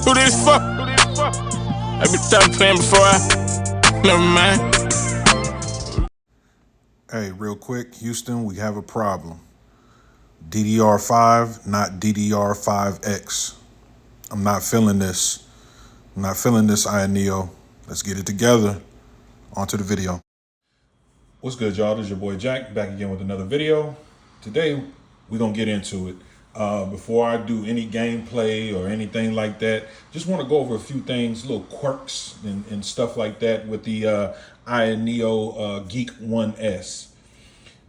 Who this for? I been done playing before never mind. Hey, real quick, Houston, we have a problem. DDR5, not DDR5X. I'm not feeling this. I'm not feeling this, AYANEO. Let's get it together. On to the video. What's good, y'all? This is your boy Jack, back again with another video. Today, we're going to get into it. Before I do any gameplay or anything like that, just want to go over a few things, little quirks and stuff like that with the AYANEO Geek 1S.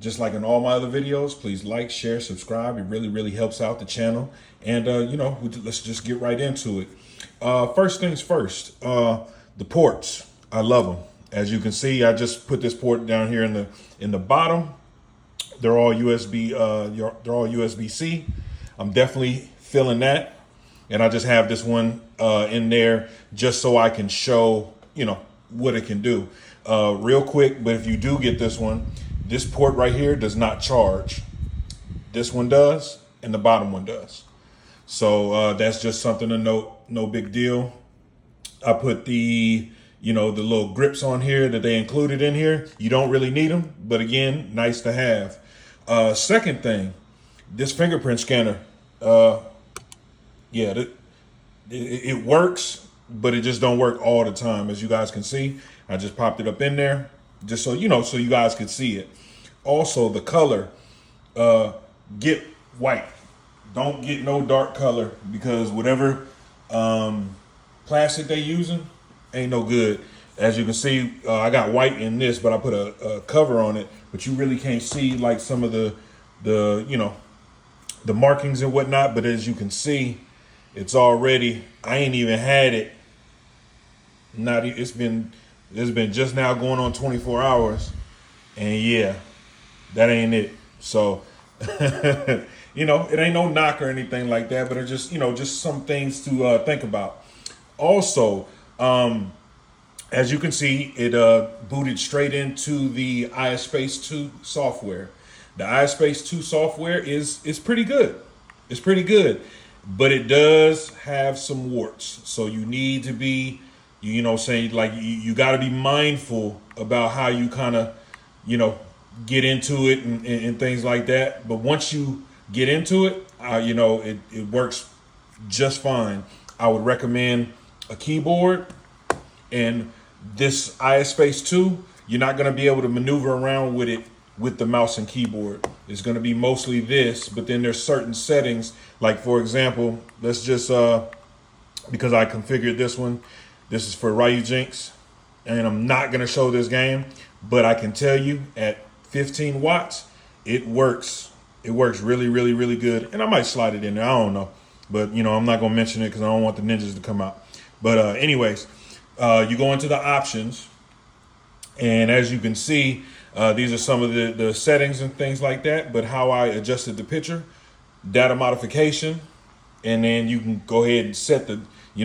Just like in all my other videos, please like, share, subscribe. It really helps out the channel. And, let's just get right into it. First things first, the ports. I love them. As you can see, I just put this port down here in the bottom. They're all USB. They're all USB-C. I'm definitely feeling that, and I just have this one in there just so I can show what it can do. Real quick, but if you do get this one, this port right here does not charge. This one does, and the bottom one does. So that's just something to note. No big deal. I put the little grips on here that they included in here. You don't really need them, but again, nice to have. Second thing, this fingerprint scanner, it works, but it just don't work all the time. As you guys can see, I just popped it up in there just so so you guys could see it. Also, the color, get white. Don't get no dark color, because whatever plastic they using ain't no good. As you can see, I got white in this, but I put a cover on it, but you really can't see like some of the markings and whatnot. But as you can see, it's already, I ain't even had it. It's been just now going on 24 hours. And yeah, that ain't it. So, it ain't no knock or anything like that, but it's just some things to think about. Also, as you can see, it booted straight into the iSpace 2 software. The iSpace 2 software is pretty good. It's pretty good, but it does have some warts. So you need to be, you got to be mindful about how you kind of, get into it and things like that. But once you get into it, it works just fine. I would recommend a keyboard, and this iSpace 2, you're not going to be able to maneuver around with it with the mouse and keyboard. It's going to be mostly this, but then there's certain settings, like for example, let's just, because I configured this one, this is for Ryu Jinx, and I'm not going to show this game, but I can tell you at 15 watts, it works. It works really good. And I might slide it in there, I don't know. But, I'm not going to mention it because I don't want the ninjas to come out. But anyways, you go into the options, and as you can see, these are some of the settings and things like that. But how I adjusted the picture, data modification, and then you can go ahead and set the,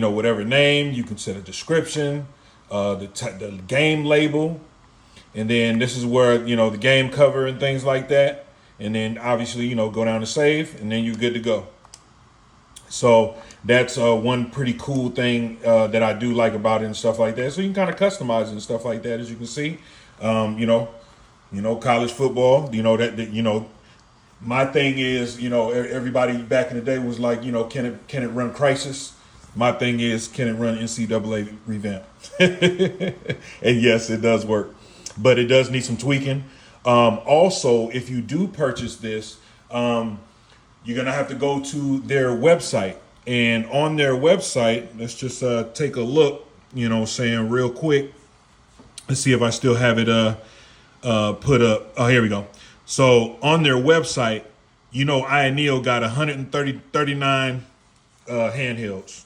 whatever name. You can set a description, the game label, and then this is where, the game cover and things like that. And then obviously, go down to save, and then you're good to go. So that's one pretty cool thing that I do like about it and stuff like that. So you can kind of customize it and stuff like that, as you can see. College football, my thing is, everybody back in the day was like, can it run Crisis? My thing is, can it run NCAA revamp? And yes, it does work, but it does need some tweaking. Also, if you do purchase this, you're going to have to go to their website, and on their website, let's just take a look, saying real quick. Let's see if I still have it put up. Oh, here we go. So on their website, AYANEO got 139 handhelds.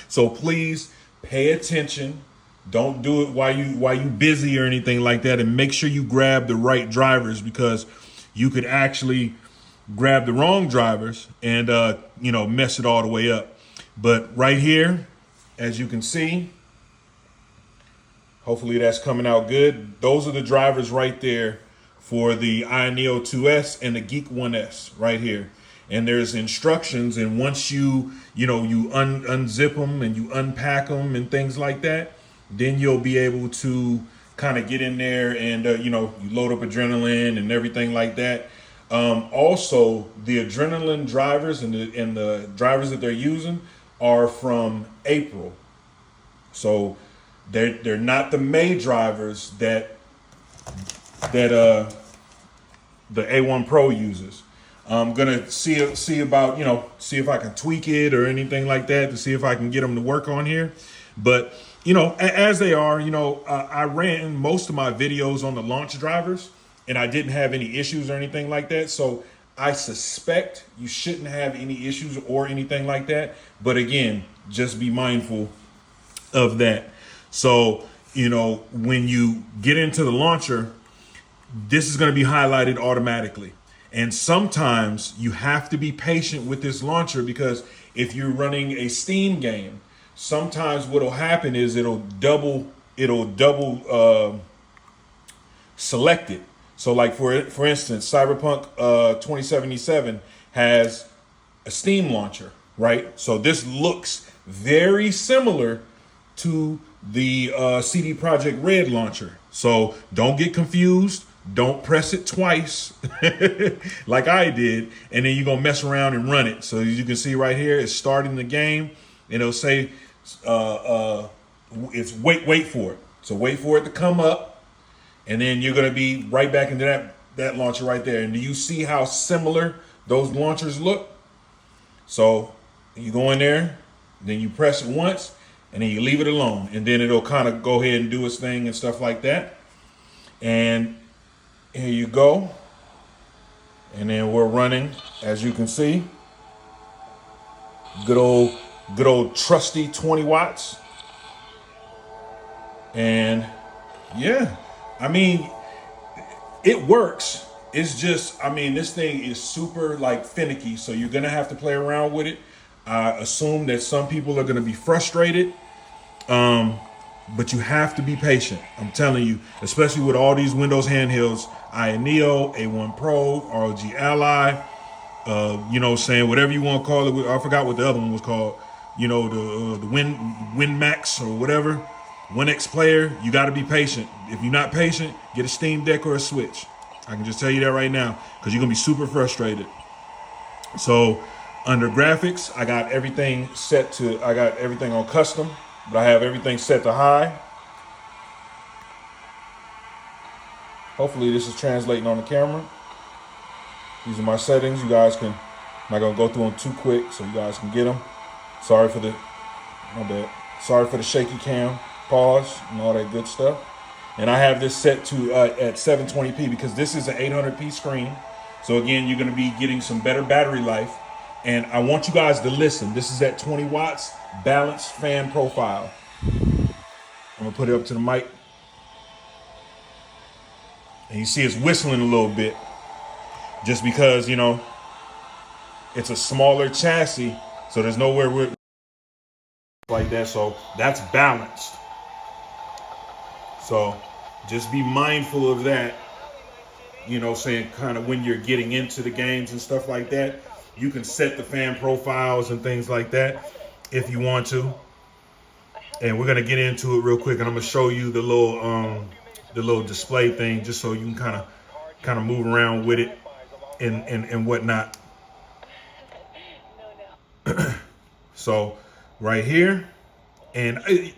So please pay attention. Don't do it while you busy or anything like that, and make sure you grab the right drivers, because you could actually grab the wrong drivers and mess it all the way up. But right here, as you can see, hopefully that's coming out good. Those are the drivers right there for the AYANEO 2S and the Geek 1S right here. and there's instructions. And once you unzip them and you unpack them and things like that, then you'll be able to kind of get in there and you load up adrenaline and everything like that. Also, the adrenaline drivers and the drivers that they're using are from April, so they're not the May drivers that the A1 Pro uses. I'm gonna see about see if I can tweak it or anything like that to see if I can get them to work on here. But as they are, I ran most of my videos on the launch drivers, and I didn't have any issues or anything like that. So I suspect you shouldn't have any issues or anything like that. But again, just be mindful of that. So when you get into the launcher, this is going to be highlighted automatically. And sometimes you have to be patient with this launcher, because if you're running a Steam game, sometimes what'll happen is it'll double select it. So like for instance, Cyberpunk 2077 has a Steam launcher, right? So this looks very similar to the CD Projekt Red launcher. So don't get confused. Don't press it twice like I did, and then you're gonna mess around and run it. So as you can see right here, it's starting the game, and it'll say it's wait for it. So wait for it to come up, and then you're gonna be right back into that launcher right there. And do you see how similar those launchers look? So you go in there, then you press it once, and then you leave it alone, and then it'll kind of go ahead and do its thing and stuff like that. And here you go. And then we're running, as you can see, good old trusty 20 watts. And yeah, I mean, it works. It's just, I mean, this thing is super finicky, so you're gonna have to play around with it. I assume that some people are gonna be frustrated, but you have to be patient. I'm telling you, especially with all these Windows handhelds, AYANEO, A1 Pro, ROG Ally, saying whatever you want to call it. I forgot what the other one was called. The Win Max or whatever, WinX player. You got to be patient. If you're not patient, get a Steam Deck or a Switch. I can just tell you that right now, because you're gonna be super frustrated. So under graphics, I got everything on custom, but I have everything set to high. Hopefully this is translating on the camera. These are my settings. You guys can, I'm not gonna go through them too quick so you guys can get them. Sorry for the shaky cam, pause, and all that good stuff. And I have this set to at 720p because this is an 800p screen. So again, you're gonna be getting some better battery life. And I want you guys to listen. This is at 20 watts, balanced fan profile. I'm gonna put it up to the mic. And you see it's whistling a little bit, just because, it's a smaller chassis, so there's nowhere like that. So that's balanced. So just be mindful of that, saying kind of when you're getting into the games and stuff like that. You can set the fan profiles and things like that if you want to. And we're gonna get into it real quick, and I'm gonna show you the little display thing, just so you can kind of move around with it and whatnot. So right here, and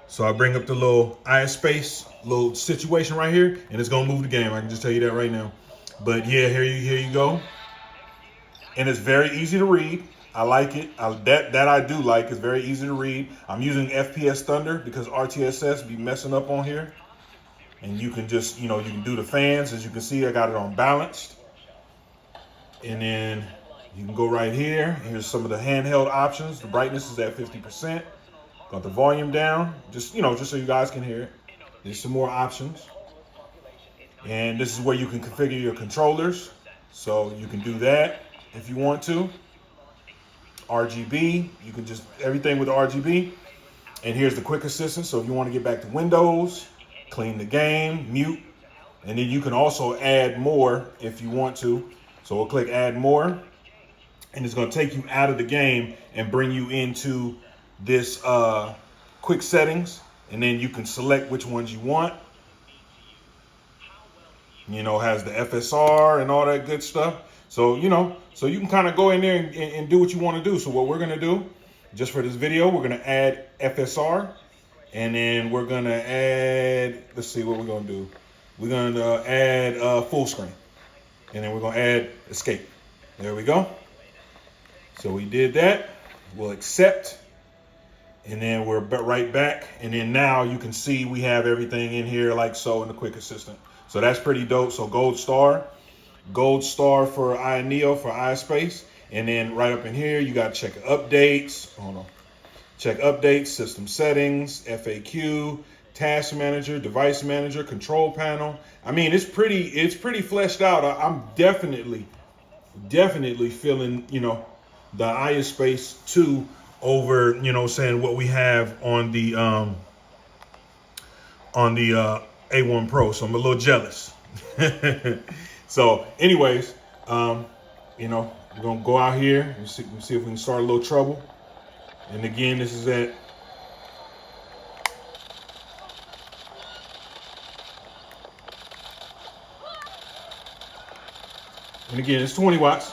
so I bring up the little iSpace little situation right here, and it's gonna move the game. I can just tell you that right now. But yeah, here you go. And it's very easy to read. I like it. That I do like. It's very easy to read. I'm using FPS Thunder because RTSS be messing up on here. And you can just, you can do the fans. As you can see, I got it on balanced. And then you can go right here. Here's some of the handheld options. The brightness is at 50%. Got the volume down, just so you guys can hear it. There's some more options. And this is where you can configure your controllers. So you can do that if you want to. RGB, you can just, everything with RGB. And here's the quick assistant. So if you want to get back to Windows, clean the game, mute. And then you can also add more if you want to. So we'll click add more, and it's going to take you out of the game and bring you into this quick settings, and then you can select which ones you want. You know, has the FSR and all that good stuff. So, you know, so you can kind of go in there and do what you want to do. So what we're going to do, just for this video, we're going to add FSR. And then we're going to add, let's see what we're going to do. We're going to add full screen. And then we're going to add escape. There we go. So we did that. We'll accept. And then we're right back. And then now you can see we have everything in here like so in the Quick Assistant. So that's pretty dope. So gold star for AYANEO for iSpace. And then right up in here, you got to check updates. Hold on. Check updates, system settings, FAQ, task manager, device manager, control panel. I mean, it's pretty fleshed out. I'm definitely feeling, you know, the iSpace 2 over, you know, saying what we have on the A1 Pro. So I'm a little jealous. So anyways, you know, we're going to go out here and see if we can start a little trouble. And again, this is at and again, it's 20 watts.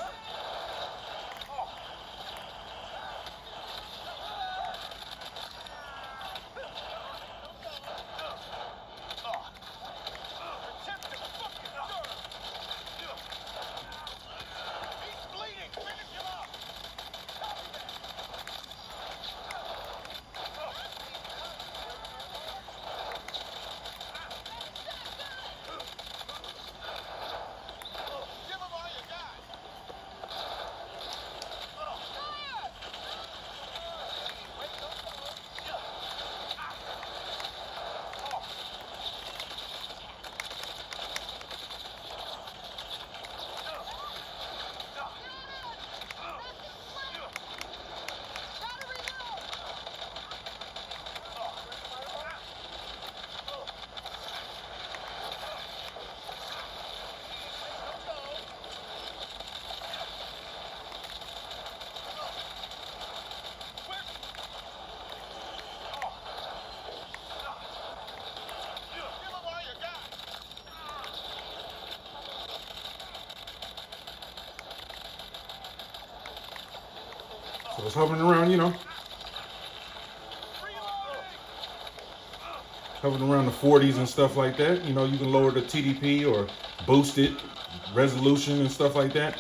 So it's hovering around, you know, hovering around the 40s and stuff like that. You know, you can lower the TDP or boost it, resolution and stuff like that.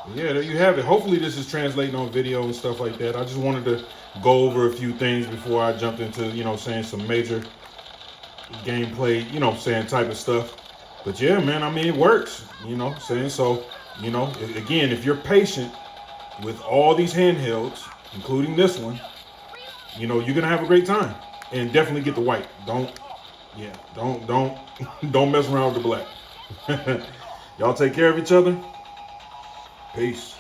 But yeah, there you have it. Hopefully this is translating on video and stuff like that. I just wanted to go over a few things before I jumped into, you know, saying some major gameplay, you know, saying type of stuff. But yeah, man, I mean, it works, you know, saying. So, you know, again, if you're patient with all these handhelds, including this one, you know, you're gonna have a great time. And definitely get the white. Don't mess around with the black. Y'all take care of each other. Peace.